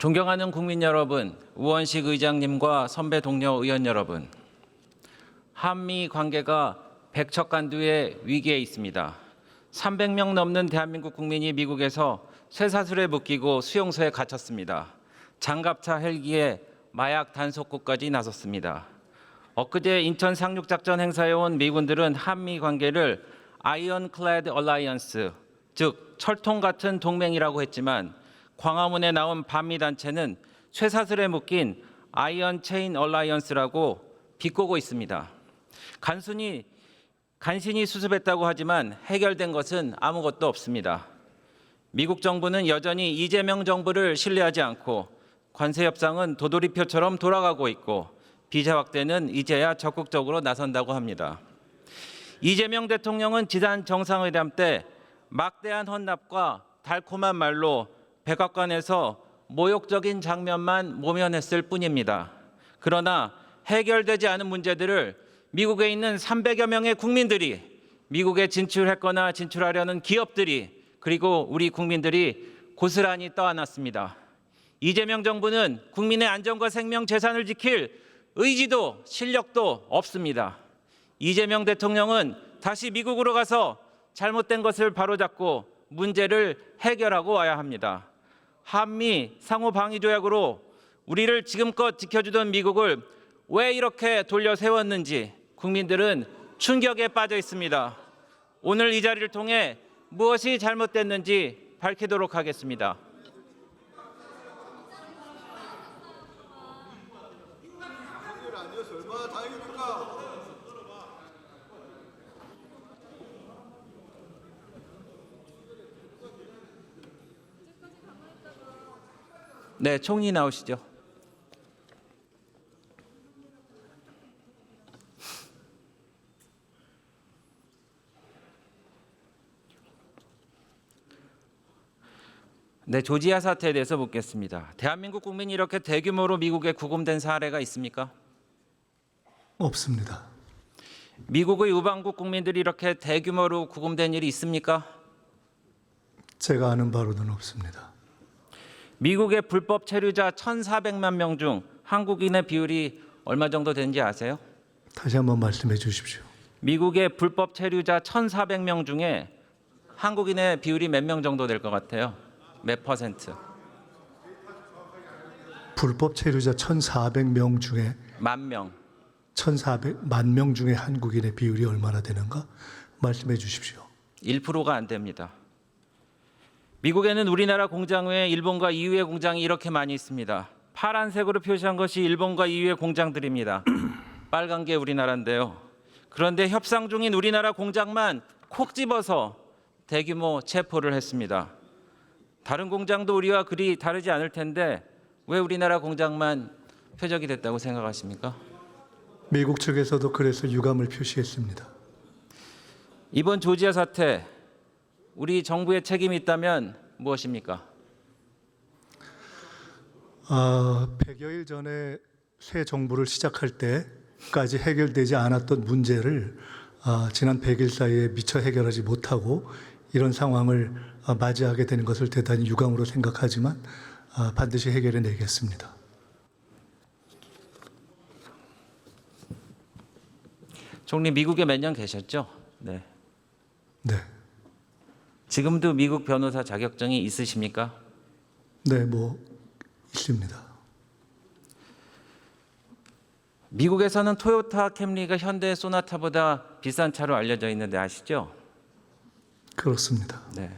존경하는 국민 여러분, 우원식 의장님과 선배 동료 의원 여러분, 한미 관계가 백척간두의 위기에 있습니다. 300명 넘는 대한민국 국민이 미국에서 쇠사슬에 묶이고 수용소에 갇혔습니다. 장갑차 헬기에 마약 단속구까지 나섰습니다. 엊그제 인천 상륙작전 행사에 온 미군들은 한미 관계를 아이언클래드 얼라이언스, 즉 철통 같은 동맹이라고 했지만 광화문에 나온 반미 단체는 쇠사슬에 묶인 아이언 체인 얼라이언스라고 비꼬고 있습니다. 간신히 수습했다고 하지만 해결된 것은 아무것도 없습니다. 미국 정부는 여전히 이재명 정부를 신뢰하지 않고 관세 협상은 도돌이표처럼 돌아가고 있고 비자 확대는 이제야 적극적으로 나선다고 합니다. 이재명 대통령은 지난 정상회담 때 막대한 헌납과 달콤한 말로 백악관에서 모욕적인 장면만 모면했을 뿐입니다. 그러나 해결되지 않은 문제들을 미국에 있는 300여 명의 국민들이, 미국에 진출했거나 진출하려는 기업들이, 그리고 우리 국민들이 고스란히 떠안았습니다. 이재명 정부는 국민의 안전과 생명, 재산을 지킬 의지도 실력도 없습니다. 이재명 대통령은 다시 미국으로 가서 잘못된 것을 바로잡고 문제를 해결하고 와야 합니다. 한미 상호 방위 조약으로 우리를 지금껏 지켜주던 미국을 왜 이렇게 돌려 세웠는지 국민들은 충격에 빠져 있습니다. 오늘 이 자리를 통해 무엇이 잘못됐는지 밝히도록 하겠습니다. 네, 총리 나오시죠. 네, 조지아 사태에 대해서 묻겠습니다. 대한민국 국민이 이렇게 대규모로 미국에 구금된 사례가 있습니까? 없습니다. 미국의 우방국 국민들이 이렇게 대규모로 구금된 일이 있습니까? 제가 아는 바로는 없습니다. 미국의 불법 체류자 1,400만 명 중 한국인의 비율이 얼마 정도 되는지 아세요? 다시 한번 말씀해 주십시오. 미국의 불법 체류자 1,400명 중에 한국인의 비율이 몇 명 정도 될 것 같아요? 몇 퍼센트? 불법 체류자 1,400명 중에 10,000명. 1,400만 명 중에 한국인의 비율이 얼마나 되는가 말씀해 주십시오. 1%가 안 됩니다. 미국에는 우리나라 공장 외에 일본과 EU의 공장이 이렇게 많이 있습니다. 파란색으로 표시한 것이 일본과 EU의 공장들입니다. 빨간 게 우리나라인데요. 그런데 협상 중인 우리나라 공장만 콕 집어서 대규모 체포를 했습니다. 다른 공장도 우리와 그리 다르지 않을 텐데 왜 우리나라 공장만 표적이 됐다고 생각하십니까? 미국 측에서도 그래서 유감을 표시했습니다. 이번 조지아 사태, 우리 정부의 책임이 있다면 무엇입니까? 100여일 전에 새 정부를 시작할 때까지 해결되지 않았던 문제를 지난 100일 사이에 미처 해결하지 못하고 이런 상황을 맞이하게 되는 것을 대단히 유감으로 생각하지만 반드시 해결해 내겠습니다. 총리 미국에 몇 년 계셨죠? 네. 네. 지금도 미국 변호사 자격증이 있으십니까? 네, 있습니다. 미국에서는 토요타 캠리가 현대 소나타보다 비싼 차로 알려져 있는데 아시죠? 그렇습니다. 네.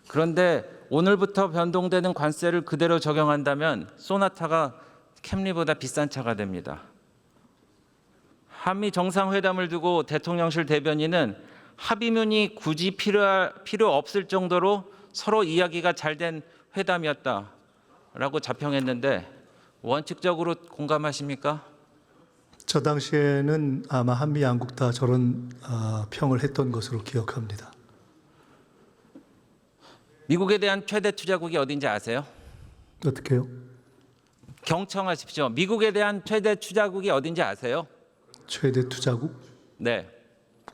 그런데 오늘부터 변동되는 관세를 그대로 적용한다면 소나타가 캠리보다 비싼 차가 됩니다. 한미 정상회담을 두고 대통령실 대변인은 합의문이 굳이 필요 없을 정도로 서로 이야기가 잘된 회담이었다라고 자평했는데 원칙적으로 공감하십니까? 저 당시에는 아마 한미 양국 다 저런 평을 했던 것으로 기억합니다. 미국에 대한 최대 투자국이 어딘지 아세요? 어떻게요? 경청하십시오. 미국에 대한 최대 투자국이 어딘지 아세요? 최대 투자국? 네.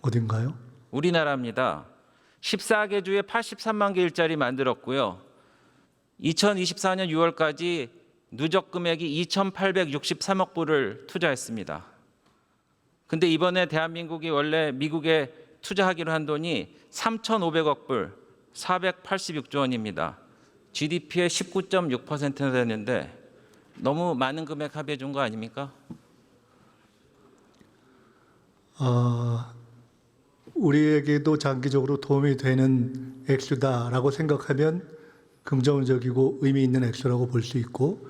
어딘가요? 우리나라입니다. 14개 주에 83만 개 일자리 만들었고요. 2024년 6월까지 누적 금액이 2,863억 불을 투자했습니다. 근데 이번에 대한민국이 원래 미국에 투자하기로 한 돈이 3,500억 불, 486조 원입니다. GDP의 19.6%나 되는데 너무 많은 금액 합의해 준 거 아닙니까? 우리에게도 장기적으로 도움이 되는 액수다라고 생각하면 긍정적이고 의미 있는 액수라고 볼 수 있고,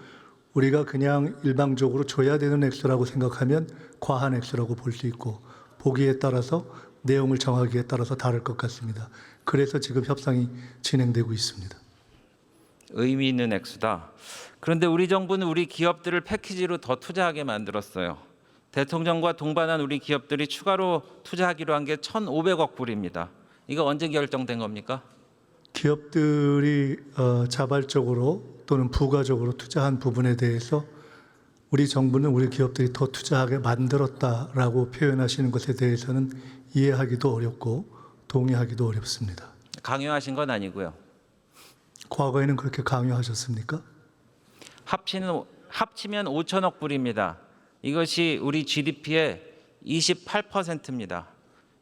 우리가 그냥 일방적으로 줘야 되는 액수라고 생각하면 과한 액수라고 볼 수 있고, 보기에 따라서 내용을 정하기에 따라서 다를 것 같습니다. 그래서 지금 협상이 진행되고 있습니다. 의미 있는 액수다. 그런데 우리 정부는 우리 기업들을 패키지로 더 투자하게 만들었어요. 대통령과 동반한 우리 기업들이 추가로 투자하기로 한 게 1,500억 불입니다. 이거 언제 결정된 겁니까? 기업들이 자발적으로 또는 부가적으로 투자한 부분에 대해서 우리 정부는 우리 기업들이 더 투자하게 만들었다라고 표현하시는 것에 대해서는 이해하기도 어렵고 동의하기도 어렵습니다. 강요하신 건 아니고요. 과거에는 그렇게 강요하셨습니까? 합치면 5천억 불입니다. 이것이 우리 GDP의 28%입니다.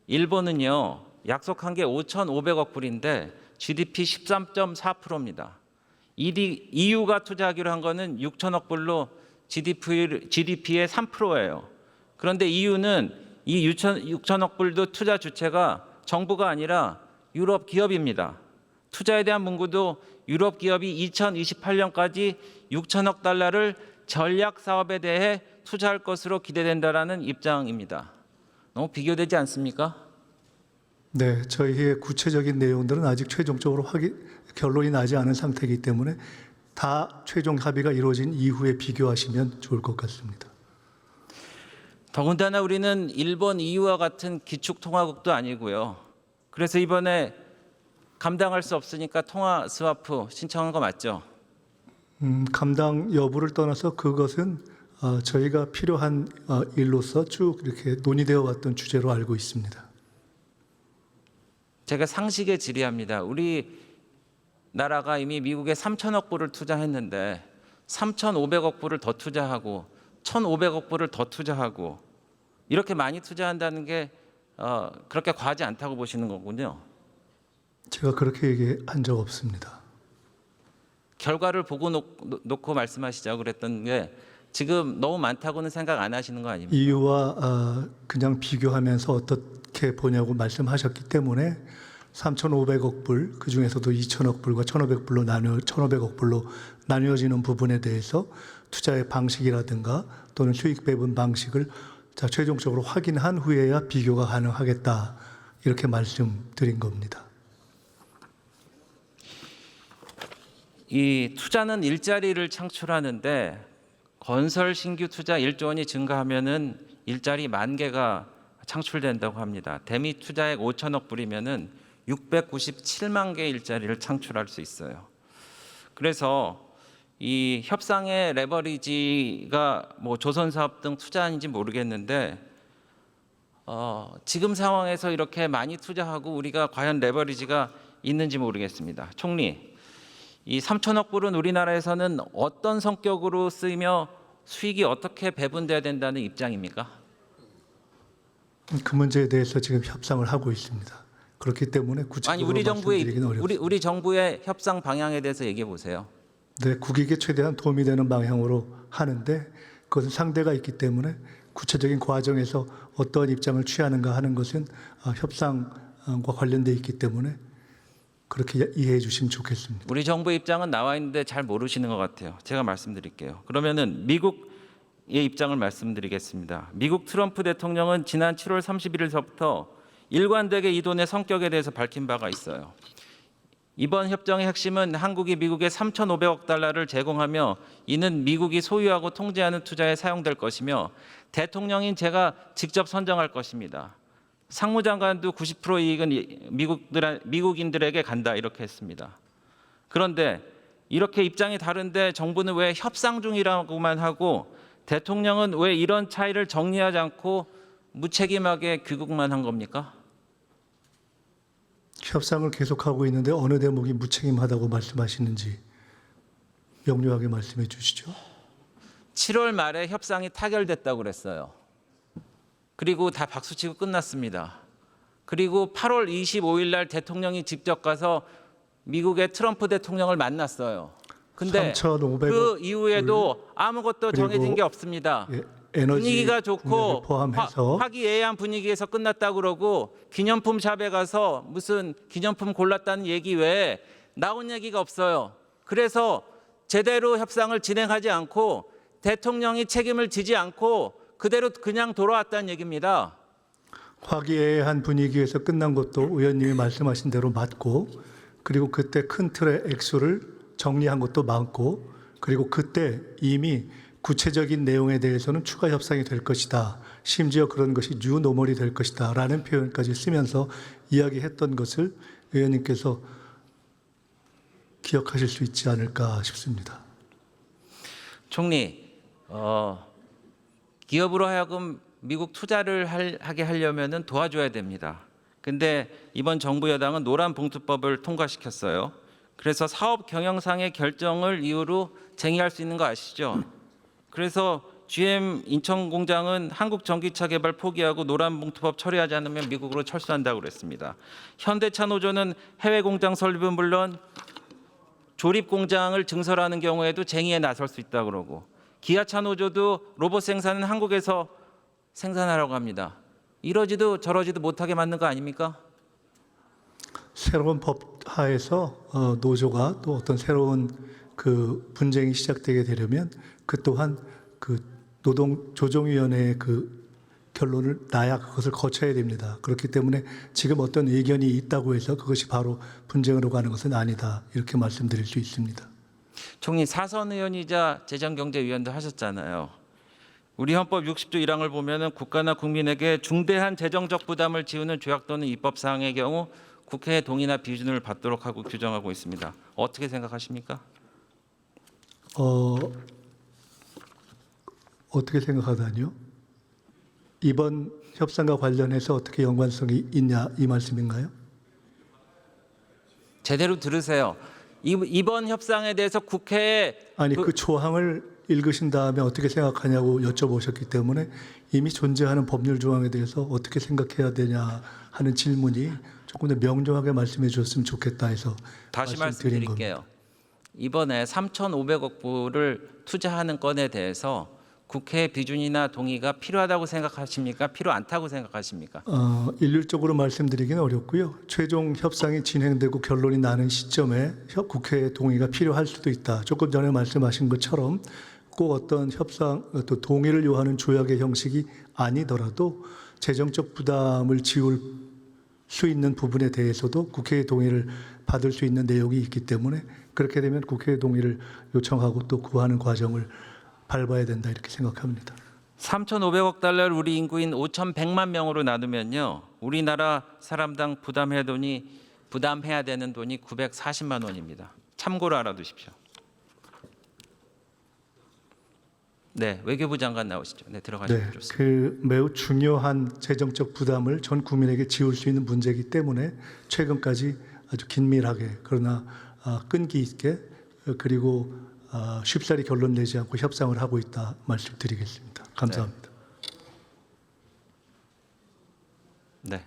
일본은요, 약속한 게 5,500억 불인데 GDP 13.4%입니다. EU가 투자하기로 한 거는 6천억 불로 GDP의 3%예요. 그런데 EU는 이 6천억 불도 투자 주체가 정부가 아니라 유럽 기업입니다. 투자에 대한 문구도 유럽 기업이 2028년까지 6천억 달러를 전략 사업에 대해 투자할 것으로 기대된다라는 입장입니다. 너무 비교되지 않습니까? 네, 저희의 구체적인 내용들은 아직 최종적으로 결론이 나지 않은 상태이기 때문에 다 최종 합의가 이루어진 이후에 비교하시면 좋을 것 같습니다. 더군다나 우리는 일본, EU와 같은 기축통화국도 아니고요. 그래서 이번에 감당할 수 없으니까 통화 스와프 신청한 거 맞죠? 감당 여부를 떠나서 그것은 저희가 필요한 일로서 쭉 이렇게 논의되어 왔던 주제로 알고 있습니다. 제가 상식에 질의합니다. 우리 나라가 이미 미국에 3천억 불을 투자했는데 3,500억 불을 더 투자하고 1,500억 불을 더 투자하고 이렇게 많이 투자한다는 게 그렇게 과하지 않다고 보시는 거군요. 제가 그렇게 얘기한 적 없습니다. 결과를 보고 놓고 말씀하시자고 그랬던 게 지금 너무 많다고는 생각 안 하시는 거 아닙니까? 이유와 그냥 비교하면서 어떻게 보냐고 말씀하셨기 때문에 3,500억 불, 그중에서도 2천억 불과 1,500억 불로 나뉘어지는 부분에 대해서 투자의 방식이라든가 또는 수익 배분 방식을 최종적으로 확인한 후에야 비교가 가능하겠다, 이렇게 말씀드린 겁니다. 이 투자는 일자리를 창출하는데 건설 신규 투자 1조 원이 증가하면은 일자리 10,000개가 창출된다고 합니다. 대미 투자액 5천억 불이면은 697만 개 일자리를 창출할 수 있어요. 그래서 이 협상의 레버리지가 뭐 조선사업 등 투자인지 모르겠는데 지금 상황에서 이렇게 많이 투자하고 우리가 과연 레버리지가 있는지 모르겠습니다. 총리, 이 3천억 불은 우리나라에서는 어떤 성격으로 쓰이며 수익이 어떻게 배분돼야 된다는 입장입니까? 그 문제에 대해서 지금 협상을 하고 있습니다. 그렇기 때문에 구체적으로 말씀드리기는 어렵습니다. 우리 정부의 협상 방향에 대해서 얘기해 보세요. 네, 국익에 최대한 도움이 되는 방향으로 하는데 그것은 상대가 있기 때문에 구체적인 과정에서 어떠한 입장을 취하는가 하는 것은 협상과 관련돼 있기 때문에 그렇게 이해해 주시면 좋겠습니다. 우리 정부 입장은 나와 있는데 잘 모르시는 것 같아요. 제가 말씀드릴게요. 그러면은 미국의 입장을 말씀드리겠습니다. 미국 트럼프 대통령은 지난 7월 31일서부터 일관되게 이 돈의 성격에 대해서 밝힌 바가 있어요. 이번 협정의 핵심은 한국이 미국에 3,500억 달러를 제공하며 이는 미국이 소유하고 통제하는 투자에 사용될 것이며 대통령인 제가 직접 선정할 것입니다. 상무장관도 90% 이익은 미국인들에게 간다, 이렇게 했습니다. 그런데 이렇게 입장이 다른데 정부는 왜 협상 중이라고만 하고 대통령은 왜 이런 차이를 정리하지 않고 무책임하게 귀국만 한 겁니까? 협상을 계속하고 있는데 어느 대목이 무책임하다고 말씀하시는지 명료하게 말씀해 주시죠. 7월 말에 협상이 타결됐다고 그랬어요. 그리고 다 박수치고 끝났습니다. 그리고 8월 25일 날 대통령이 직접 가서 미국의 트럼프 대통령을 만났어요. 근데 3,500억 그 이후에도 아무것도 그리고 정해진 게 없습니다. 예, 에너지 분위기가 좋고 분야를 포함해서 화기애애한 분위기에서 끝났다고 그러고 기념품 샵에 가서 무슨 기념품 골랐다는 얘기 외에 나온 얘기가 없어요. 그래서 제대로 협상을 진행하지 않고 대통령이 책임을 지지 않고 그대로 그냥 돌아왔다는 얘기입니다. 화기애애한 분위기에서 끝난 것도 의원님이 말씀하신 대로 맞고, 그리고 그때 큰 틀의 액수를 정리한 것도 맞고, 그리고 그때 이미 구체적인 내용에 대해서는 추가 협상이 될 것이다. 심지어 그런 것이 뉴 노멀이 될 것이다. 라는 표현까지 쓰면서 이야기했던 것을 의원님께서 기억하실 수 있지 않을까 싶습니다. 총리, 기업으로 하여금 미국 투자를 하게 하려면 도와줘야 됩니다. 근데 이번 정부 여당은 노란봉투법을 통과시켰어요. 그래서 사업 경영상의 결정을 이유로 쟁의할 수 있는 거 아시죠? 그래서 GM 인천 공장은 한국 전기차 개발 포기하고 노란봉투법 처리하지 않으면 미국으로 철수한다고 그랬습니다. 현대차 노조는 해외 공장 설립은 물론 조립 공장을 증설하는 경우에도 쟁의에 나설 수 있다고 그러고, 기아차 노조도 로봇 생산은 한국에서 생산하라고 합니다. 이러지도 저러지도 못하게 만든 거 아닙니까? 새로운 법 하에서 노조가 또 어떤 새로운 그 분쟁이 시작되게 되려면 그 또한 그 노동조정위원회의 그 결론을 나야 그것을 거쳐야 됩니다. 그렇기 때문에 지금 어떤 의견이 있다고 해서 그것이 바로 분쟁으로 가는 것은 아니다. 이렇게 말씀드릴 수 있습니다. 총리 사선 의원이자 재정경제위원도 하셨잖아요. 우리 헌법 60조 1항을 보면은 국가나 국민에게 중대한 재정적 부담을 지우는 조약 또는 입법 사항의 경우 국회의 동의나 비준을 받도록 하고 규정하고 있습니다. 어떻게 생각하십니까? 어떻게 생각하다니요? 이번 협상과 관련해서 어떻게 연관성이 있냐 이 말씀인가요? 제대로 들으세요. 이번 협상에 대해서 국회에 아니 그 조항을 읽으신 다음에 어떻게 생각하냐고 여쭤보셨기 때문에 이미 존재하는 법률 조항에 대해서 어떻게 생각해야 되냐 하는 질문이 조금 더 명료하게 말씀해 주셨으면 좋겠다 해서 다시 말씀드린 말씀드릴게요. 이번에 3,500억 불을 투자하는 건에 대해서 국회 비준이나 동의가 필요하다고 생각하십니까? 필요 않다고 생각하십니까? 일률적으로 말씀드리기는 어렵고요. 최종 협상이 진행되고 결론이 나는 시점에 국회의 동의가 필요할 수도 있다. 조금 전에 말씀하신 것처럼 꼭 어떤 협상 또 동의를 요하는 조약의 형식이 아니더라도 재정적 부담을 지울 수 있는 부분에 대해서도 국회의 동의를 받을 수 있는 내용이 있기 때문에 그렇게 되면 국회의 동의를 요청하고 또 구하는 과정을 밟아야 된다 이렇게 생각합니다. 3,500억 달러를 우리 인구인 5,100만 명으로 나누면요, 우리나라 사람당 부담해야 되는 돈이 940만 원입니다. 참고로 알아두십시오. 네, 외교부 장관 나오시죠. 네, 들어가시면 네, 좋습니다. 그 매우 중요한 재정적 부담을 전 국민에게 지울 수 있는 문제이기 때문에 최근까지 아주 긴밀하게 그러나 끈기 있게 그리고 쉽사리 결론 내지 않고 협상을 하고 있다 말씀드리겠습니다. 감사합니다. 네.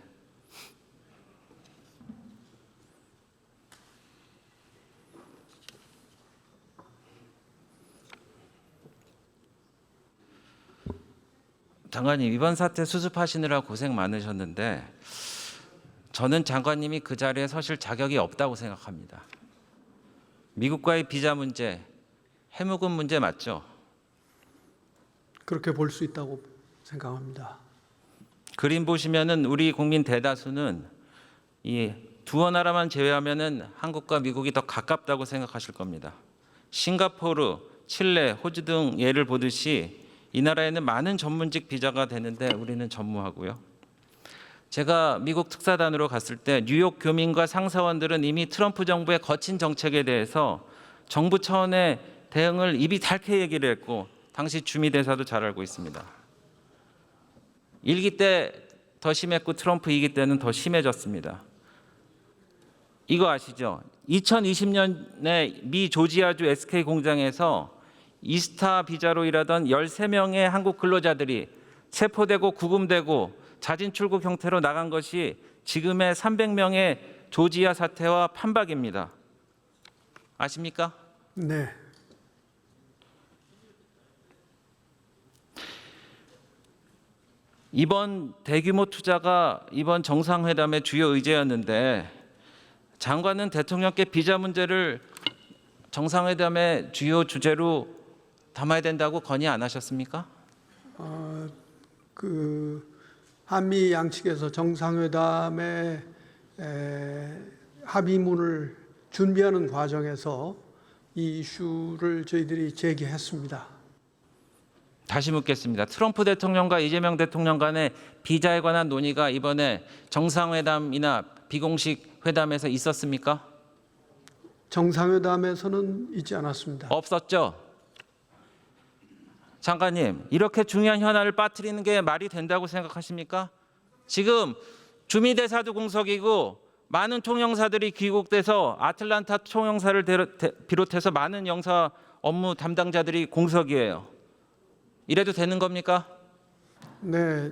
장관님, 이번 사태 수습하시느라 고생 많으셨는데 저는 장관님이 그 자리에 서실 자격이 없다고 생각합니다. 미국과의 비자 문제, 해무금 문제 맞죠? 그렇게 볼 수 있다고 생각합니다. 그림 보시면은 우리 국민 대다수는 이 두어 나라만 제외하면은 한국과 미국이 더 가깝다고 생각하실 겁니다. 싱가포르, 칠레, 호주 등 예를 보듯이 이 나라에는 많은 전문직 비자가 되는데 우리는 전무하고요. 제가 미국 특사단으로 갔을 때 뉴욕 교민과 상사원들은 이미 트럼프 정부의 거친 정책에 대해서 정부 차원의 대응을 입이 닳게 얘기를 했고 당시 주미 대사도 잘 알고 있습니다. 1기 때 더 심했고 트럼프 2기 때는 더 심해졌습니다. 이거 아시죠? 2020년에 미 조지아주 SK 공장에서 이스타 비자로 일하던 13명의 한국 근로자들이 체포되고 구금되고 자진 출국 형태로 나간 것이 지금의 300명의 조지아 사태와 판박입니다. 아십니까? 네. 이번 대규모 투자가 이번 정상회담의 주요 의제였는데 장관은 대통령께 비자 문제를 정상회담의 주요 주제로 담아야 된다고 건의 안 하셨습니까? 그 한미 양측에서 정상회담의 합의문을 준비하는 과정에서 이 이슈를 저희들이 제기했습니다. 다시 묻겠습니다. 트럼프 대통령과 이재명 대통령 간의 비자에 관한 논의가 이번에 정상회담이나 비공식 회담에서 있었습니까? 정상회담에서는 있지 않았습니다. 없었죠. 장관님, 이렇게 중요한 현안을 빠뜨리는 게 말이 된다고 생각하십니까? 지금 주미대사도 공석이고 많은 총영사들이 귀국돼서 아틀란타 총영사를 비롯해서 많은 영사 업무 담당자들이 공석이에요. 이래도 되는 겁니까? 네,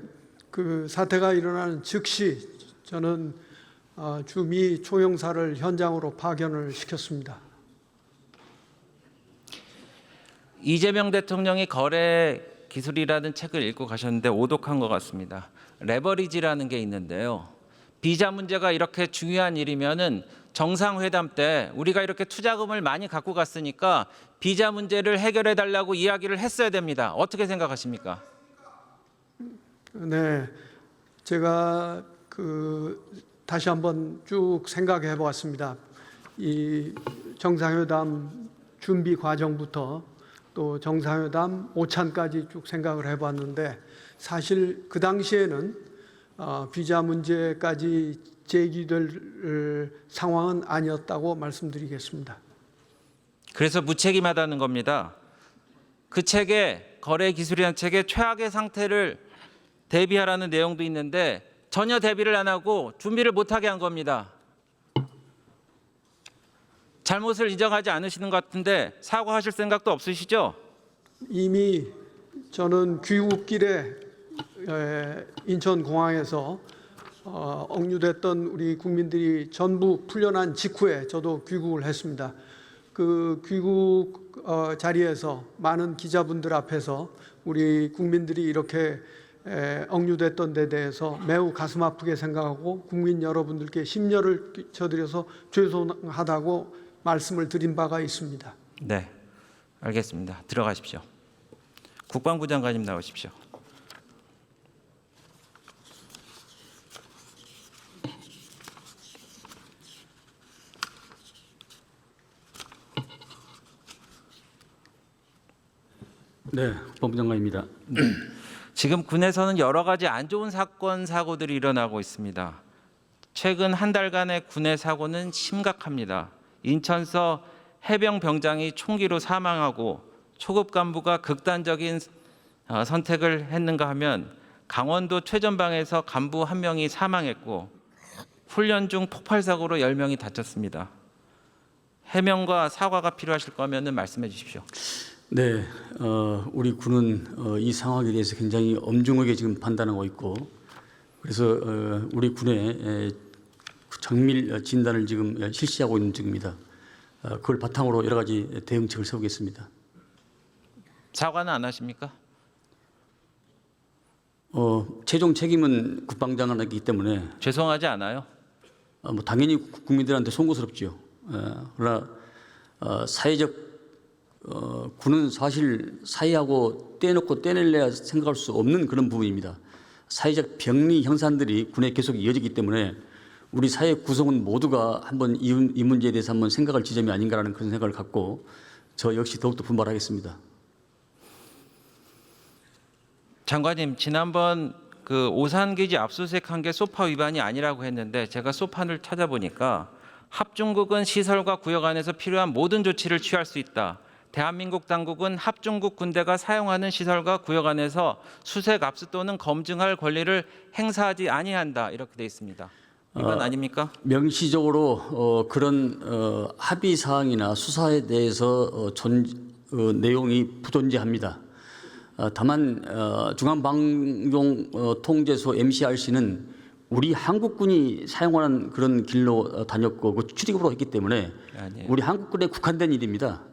그 사태가 일어나는 즉시 저는 주미 총영사를 현장으로 파견을 시켰습니다. 이재명 대통령이 거래 기술이라는 책을 읽고 가셨는데 오독한 것 같습니다. 레버리지라는 게 있는데요. 비자 문제가 이렇게 중요한 일이면은 정상회담 때 우리가 이렇게 투자금을 많이 갖고 갔으니까 비자 문제를 해결해 달라고 이야기를 했어야 됩니다. 어떻게 생각하십니까? 네, 제가 다시 한번 쭉 생각해 보았습니다. 이 정상회담 준비 과정부터 또 정상회담 오찬까지 쭉 생각을 해봤는데 사실 그 당시에는 비자 문제까지 제기될 상황은 아니었다고 말씀드리겠습니다. 그래서 무책임하다는 겁니다. 그 책에 거래 기술이라는 책에 최악의 상태를 대비하라는 내용도 있는데 전혀 대비를 안 하고 준비를 못하게 한 겁니다. 잘못을 인정하지 않으시는 것 같은데 사과하실 생각도 없으시죠? 이미 저는 귀국길에 인천공항에서 억류됐던 우리 국민들이 전부 풀려난 직후에 저도 귀국을 했습니다. 그 귀국 자리에서 많은 기자분들 앞에서 우리 국민들이 이렇게 억류됐던 데 대해서 매우 가슴 아프게 생각하고 국민 여러분들께 심려를 끼쳐드려서 죄송하다고 말씀을 드린 바가 있습니다. 네, 알겠습니다. 들어가십시오. 국방부 장관님 나오십시오. 네, 국방부 장관입니다. 지금 군에서는 여러 가지 안 좋은 사건 사고들이 일어나고 있습니다. 최근 한 달간의 군의 사고는 심각합니다. 인천서 해병 병장이 총기로 사망하고 초급 간부가 극단적인 선택을 했는가 하면 강원도 최전방에서 간부 1명이 사망했고 훈련 중 폭발 사고로 10명이 다쳤습니다. 해명과 사과가 필요하실 거면은 말씀해 주십시오. 네, 우리 군은 이 상황에 대해서 굉장히 엄중하게 지금 판단하고 있고, 그래서 우리 군의 정밀 진단을 지금 실시하고 있는 중입니다. 그걸 바탕으로 여러 가지 대응책을 세우겠습니다. 사과는 안 하십니까? 최종 책임은 국방장관이기 때문에 죄송하지 않아요? 뭐 당연히 국민들한테 송구스럽죠. 그러나 사회적 군은 사실 사회하고 떼놓고 떼낼래야 생각할 수 없는 그런 부분입니다. 사회적 병리 형산들이 군에 계속 이어지기 때문에 우리 사회 구성원 모두가 한번 이 문제에 대해서 한번 생각할 지점이 아닌가라는 그런 생각을 갖고 저 역시 더욱더 분발하겠습니다. 장관님, 지난번 그 오산기지 압수수색한 게 소파 위반이 아니라고 했는데 제가 소판을 찾아보니까 합중국은 시설과 구역 안에서 필요한 모든 조치를 취할 수 있다. 대한민국 당국은 합중국 군대가 사용하는 시설과 구역 안에서 수색, 압수 또는 검증할 권리를 행사하지 아니한다. 이렇게 돼 있습니다. 이건 아닙니까? 명시적으로 그런 합의 사항이나 수사에 대해서 내용이 부존재합니다. 다만 중앙방송통제소 MCRC는 우리 한국군이 사용하는 그런 길로 다녔고 그 출입으로 했기 때문에 아니에요. 우리 한국군에 국한된 일입니다.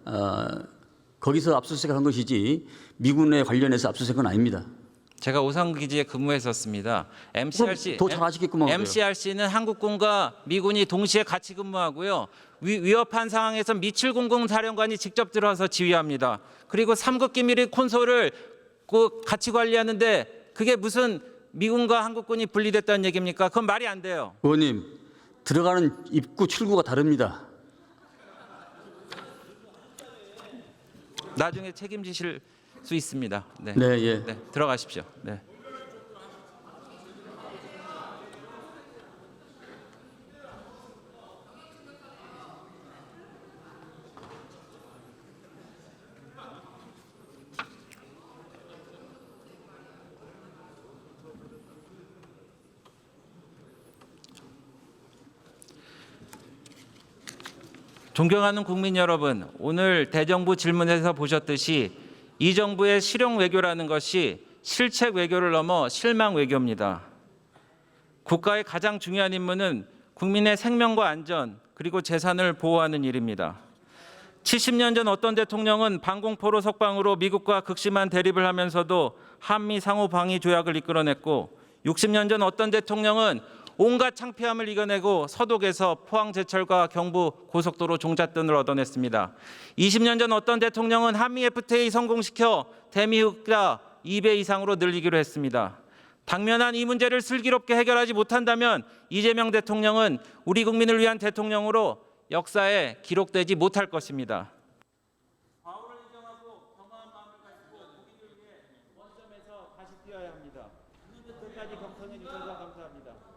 거기서 압수수색을 한 것이지 미군에 관련해서 압수수색은 아닙니다. 제가 오상 기지에 근무했었습니다. MCRC 더 잘하시겠구만. MCRC는 한국군과 미군이 동시에 같이 근무하고요. 위협한 상황에서 미700 사령관이 직접 들어와서 지휘합니다. 그리고 3급 기밀의 콘솔을 같이 관리하는데 그게 무슨 미군과 한국군이 분리됐다는 얘기입니까? 그건 말이 안 돼요. 의원님, 들어가는 입구 출구가 다릅니다. 나중에 책임지실 수 있습니다. 네, 네, 예. 네, 들어가십시오. 네. 존경하는 국민 여러분, 오늘 대정부 질문에서 보셨듯이 이 정부의 실용 외교라는 것이 실책 외교를 넘어 실망 외교입니다. 국가의 가장 중요한 임무는 국민의 생명과 안전 그리고 재산을 보호하는 일입니다. 70년 전 어떤 대통령은 방공포로 석방으로 미국과 극심한 대립을 하면서도 한미 상호 방위 조약을 이끌어냈고 60년 전 어떤 대통령은 온갖 창피함을 이겨내고 서독에서 포항제철과 경부 고속도로 종잣돈을 얻어냈습니다. 20년 전 어떤 대통령은 한미 FTA 성공시켜 대미국가 2배 이상으로 늘리기로 했습니다. 당면한 이 문제를 슬기롭게 해결하지 못한다면 이재명 대통령은 우리 국민을 위한 대통령으로 역사에 기록되지 못할 것입니다. 과오를 인정하고 겸허한 마음을 가지고 국민을 위해 원점에서 다시 뛰어야 합니다. 끝까지 경청해 주셔서 감사합니다.